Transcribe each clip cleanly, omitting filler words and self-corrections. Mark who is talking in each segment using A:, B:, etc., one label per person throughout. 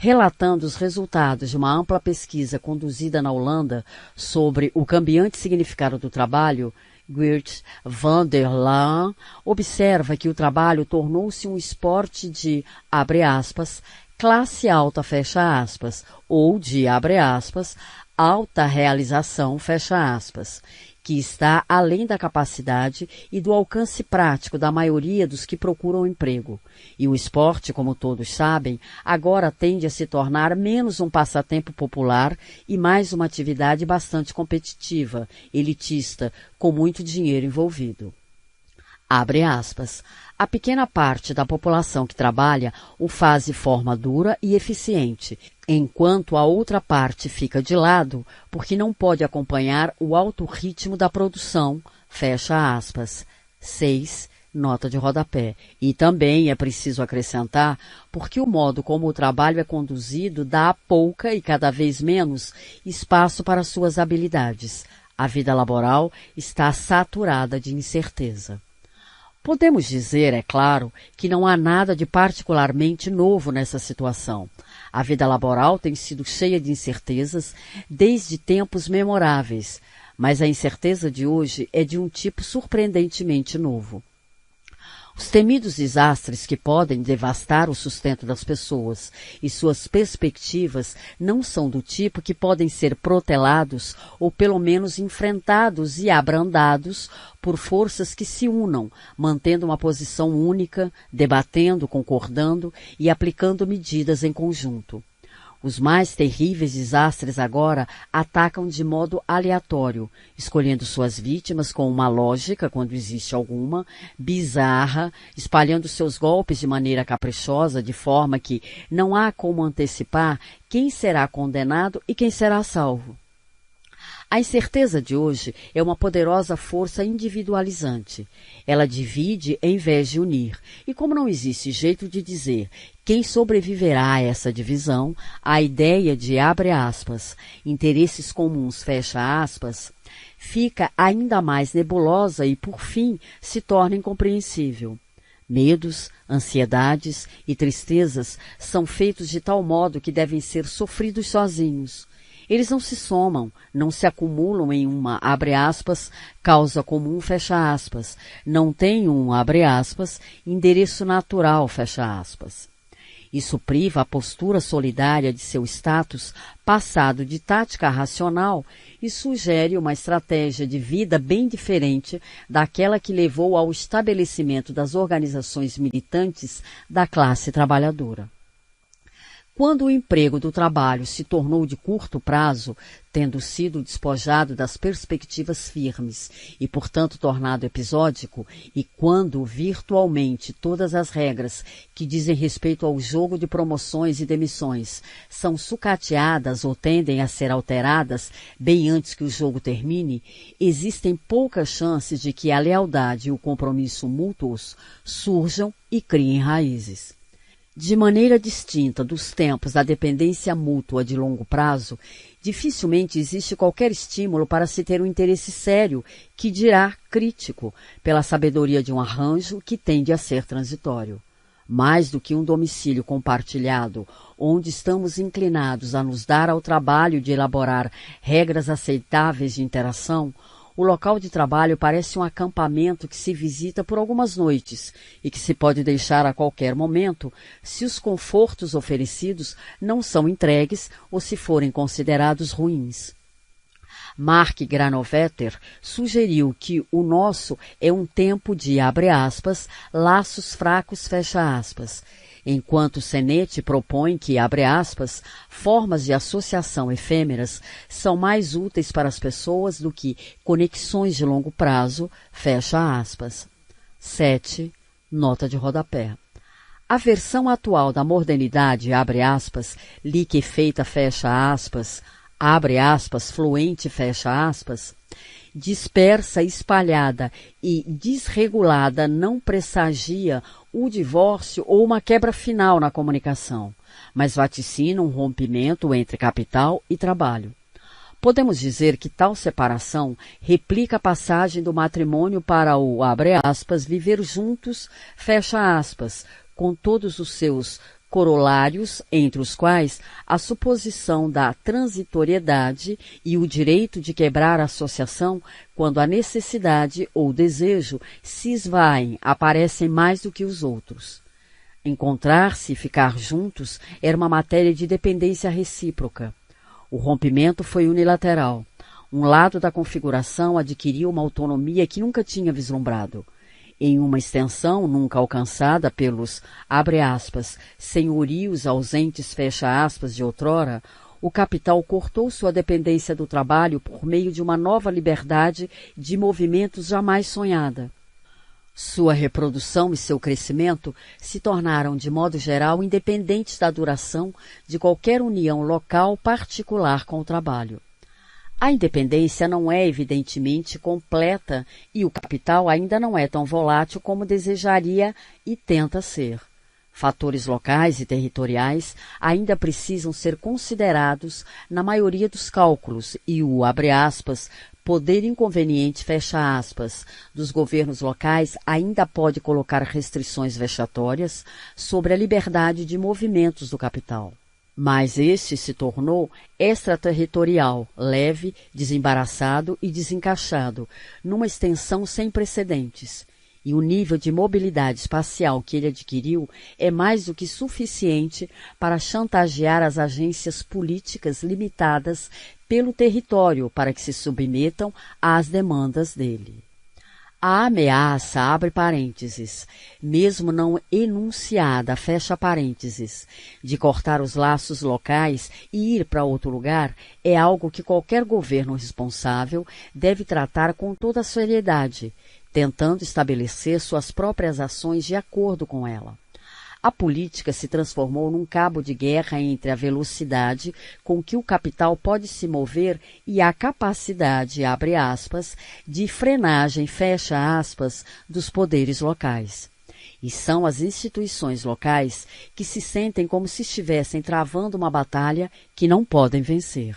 A: Relatando os resultados de uma ampla pesquisa conduzida na Holanda sobre o cambiante significado do trabalho, Geert van der Laan observa que o trabalho tornou-se um esporte de, abre aspas, classe alta, fecha aspas, ou de, abre aspas, alta realização, fecha aspas, que está além da capacidade e do alcance prático da maioria dos que procuram emprego. E o esporte, como todos sabem, agora tende a se tornar menos um passatempo popular e mais uma atividade bastante competitiva, elitista, com muito dinheiro envolvido. Abre aspas. A pequena parte da população que trabalha o faz de forma dura e eficiente, enquanto a outra parte fica de lado porque não pode acompanhar o alto ritmo da produção, fecha aspas. 6. Nota de rodapé. E também é preciso acrescentar porque o modo como o trabalho é conduzido dá pouca e cada vez menos espaço para suas habilidades. A vida laboral está saturada de incerteza. Podemos dizer, é claro, que não há nada de particularmente novo nessa situação. A vida laboral tem sido cheia de incertezas desde tempos memoráveis, mas a incerteza de hoje é de um tipo surpreendentemente novo. Os temidos desastres que podem devastar o sustento das pessoas e suas perspectivas não são do tipo que podem ser protelados ou pelo menos enfrentados e abrandados por forças que se unam, mantendo uma posição única, debatendo, concordando e aplicando medidas em conjunto. Os mais terríveis desastres agora atacam de modo aleatório, escolhendo suas vítimas com uma lógica, quando existe alguma, bizarra, espalhando seus golpes de maneira caprichosa, de forma que não há como antecipar quem será condenado e quem será salvo. A incerteza de hoje é uma poderosa força individualizante. Ela divide em vez de unir. E como não existe jeito de dizer quem sobreviverá a essa divisão, a ideia de, abre aspas, interesses comuns, fecha aspas, fica ainda mais nebulosa e, por fim, se torna incompreensível. Medos, ansiedades e tristezas são feitos de tal modo que devem ser sofridos sozinhos. Eles não se somam, não se acumulam em uma, abre aspas, causa comum, fecha aspas. Não tem um, abre aspas, endereço natural, fecha aspas. Isso priva a postura solidária de seu status passado de tática racional e sugere uma estratégia de vida bem diferente daquela que levou ao estabelecimento das organizações militantes da classe trabalhadora. Quando o emprego do trabalho se tornou de curto prazo, tendo sido despojado das perspectivas firmes e, portanto, tornado episódico, e quando, virtualmente, todas as regras que dizem respeito ao jogo de promoções e demissões são sucateadas ou tendem a ser alteradas bem antes que o jogo termine, existem poucas chances de que a lealdade e o compromisso mútuos surjam e criem raízes. De maneira distinta dos tempos da dependência mútua de longo prazo, dificilmente existe qualquer estímulo para se ter um interesse sério, que dirá crítico, pela sabedoria de um arranjo que tende a ser transitório. Mais do que um domicílio compartilhado, onde estamos inclinados a nos dar ao trabalho de elaborar regras aceitáveis de interação, o local de trabalho parece um acampamento que se visita por algumas noites e que se pode deixar a qualquer momento se os confortos oferecidos não são entregues ou se forem considerados ruins. Mark Granovetter sugeriu que o nosso é um tempo de, abre aspas, laços fracos, fecha aspas, enquanto Sennett propõe que, abre aspas, formas de associação efêmeras são mais úteis para as pessoas do que conexões de longo prazo, fecha aspas. 7. Nota de rodapé. A versão atual da modernidade, abre aspas, liquefeita, fecha aspas, abre aspas, fluente, fecha aspas, dispersa, espalhada e desregulada não pressagia o divórcio ou uma quebra final na comunicação, mas vaticina um rompimento entre capital e trabalho. Podemos dizer que tal separação replica a passagem do matrimônio para o, abre aspas, viver juntos, fecha aspas, com todos os seus corolários, entre os quais a suposição da transitoriedade e o direito de quebrar a associação quando a necessidade ou desejo se esvaem, aparecem mais do que os outros. Encontrar-se e ficar juntos era uma matéria de dependência recíproca. O rompimento foi unilateral. Um lado da configuração adquiriu uma autonomia que nunca tinha vislumbrado. Em uma extensão nunca alcançada pelos, abre aspas, senhorios ausentes, fecha aspas, de outrora, o capital cortou sua dependência do trabalho por meio de uma nova liberdade de movimentos jamais sonhada. Sua reprodução e seu crescimento se tornaram, de modo geral, independentes da duração de qualquer união local particular com o trabalho. A independência não é, evidentemente, completa e o capital ainda não é tão volátil como desejaria e tenta ser. Fatores locais e territoriais ainda precisam ser considerados na maioria dos cálculos e o, abre aspas, poder inconveniente, fecha aspas, dos governos locais ainda pode colocar restrições vexatórias sobre a liberdade de movimentos do capital. Mas este se tornou extraterritorial, leve, desembaraçado e desencaixado, numa extensão sem precedentes. E o nível de mobilidade espacial que ele adquiriu é mais do que suficiente para chantagear as agências políticas limitadas pelo território para que se submetam às demandas dele. A ameaça, abre parênteses, mesmo não enunciada, fecha parênteses, de cortar os laços locais e ir para outro lugar é algo que qualquer governo responsável deve tratar com toda a seriedade, tentando estabelecer suas próprias ações de acordo com ela. A política se transformou num cabo de guerra entre a velocidade com que o capital pode se mover e a capacidade, abre aspas, de frenagem, fecha aspas, dos poderes locais. E são as instituições locais que se sentem como se estivessem travando uma batalha que não podem vencer.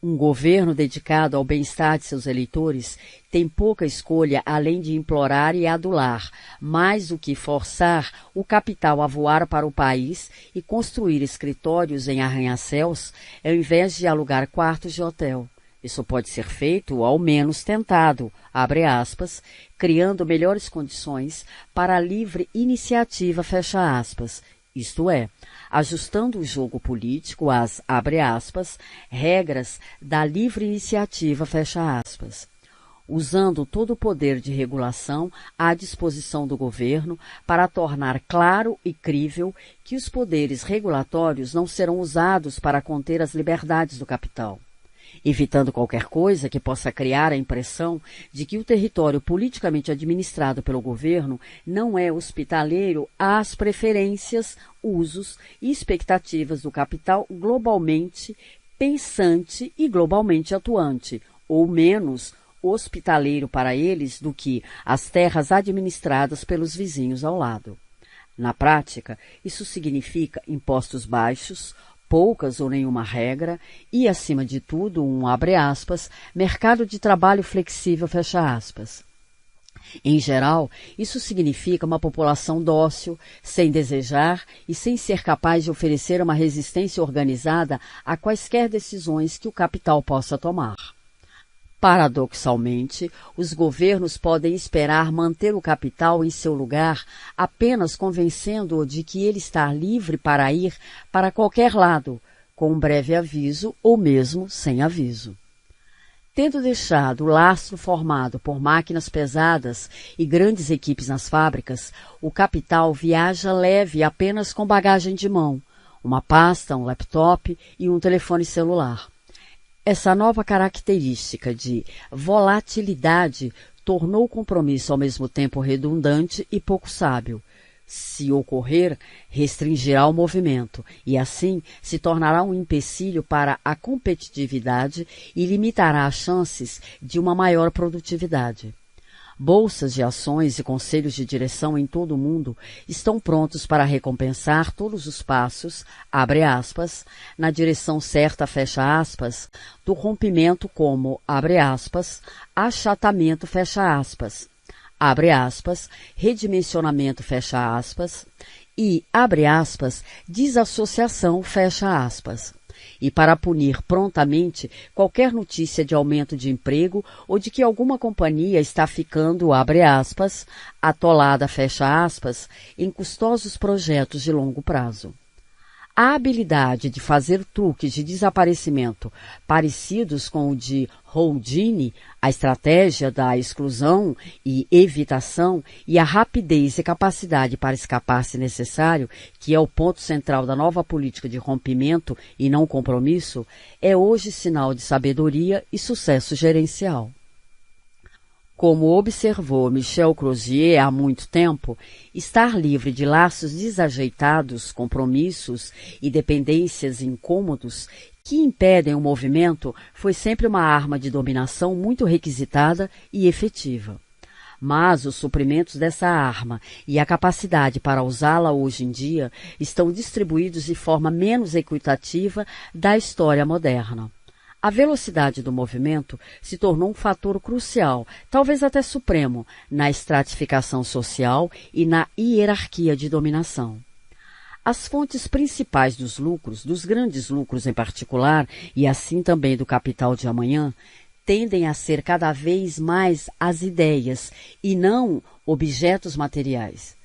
A: Um governo dedicado ao bem-estar de seus eleitores tem pouca escolha além de implorar e adular, mais do que forçar o capital a voar para o país e construir escritórios em arranha-céus, ao invés de alugar quartos de hotel. Isso pode ser feito, ou ao menos tentado, abre aspas, criando melhores condições para a livre iniciativa, fecha aspas, isto é, ajustando o jogo político às, abre aspas, regras da livre iniciativa, fecha aspas, usando todo o poder de regulação à disposição do governo para tornar claro e crível que os poderes regulatórios não serão usados para conter as liberdades do capital, evitando qualquer coisa que possa criar a impressão de que o território politicamente administrado pelo governo não é hospitaleiro às preferências, usos e expectativas do capital globalmente pensante e globalmente atuante, ou menos hospitaleiro para eles do que as terras administradas pelos vizinhos ao lado. Na prática, isso significa impostos baixos, poucas ou nenhuma regra e, acima de tudo, um, abre aspas, mercado de trabalho flexível, fecha aspas. Em geral, isso significa uma população dócil, sem desejar e sem ser capaz de oferecer uma resistência organizada a quaisquer decisões que o capital possa tomar. Paradoxalmente, os governos podem esperar manter o capital em seu lugar apenas convencendo-o de que ele está livre para ir para qualquer lado, com um breve aviso ou mesmo sem aviso. Tendo deixado o lastro formado por máquinas pesadas e grandes equipes nas fábricas, o capital viaja leve apenas com bagagem de mão, uma pasta, um laptop e um telefone celular. Essa nova característica de volatilidade tornou o compromisso ao mesmo tempo redundante e pouco sábio. Se ocorrer, restringirá o movimento e, assim, se tornará um empecilho para a competitividade e limitará as chances de uma maior produtividade. Bolsas de ações e conselhos de direção em todo o mundo estão prontos para recompensar todos os passos, abre aspas, na direção certa, fecha aspas, do rompimento como, abre aspas, achatamento, fecha aspas, abre aspas, redimensionamento, fecha aspas, e, abre aspas, desassociação, fecha aspas. E para punir prontamente qualquer notícia de aumento de emprego ou de que alguma companhia está ficando, abre aspas, atolada, fecha aspas, em custosos projetos de longo prazo. A habilidade de fazer truques de desaparecimento parecidos com o de Houdini, a estratégia da exclusão e evitação e a rapidez e capacidade para escapar se necessário, que é o ponto central da nova política de rompimento e não compromisso, é hoje sinal de sabedoria e sucesso gerencial. Como observou Michel Crozier há muito tempo, estar livre de laços desajeitados, compromissos e dependências incômodos que impedem o movimento foi sempre uma arma de dominação muito requisitada e efetiva. Mas os suprimentos dessa arma e a capacidade para usá-la hoje em dia estão distribuídos de forma menos equitativa da história moderna. A velocidade do movimento se tornou um fator crucial, talvez até supremo, na estratificação social e na hierarquia de dominação. As fontes principais dos lucros, dos grandes lucros em particular, e assim também do capital de amanhã, tendem a ser cada vez mais as ideias e não objetos materiais.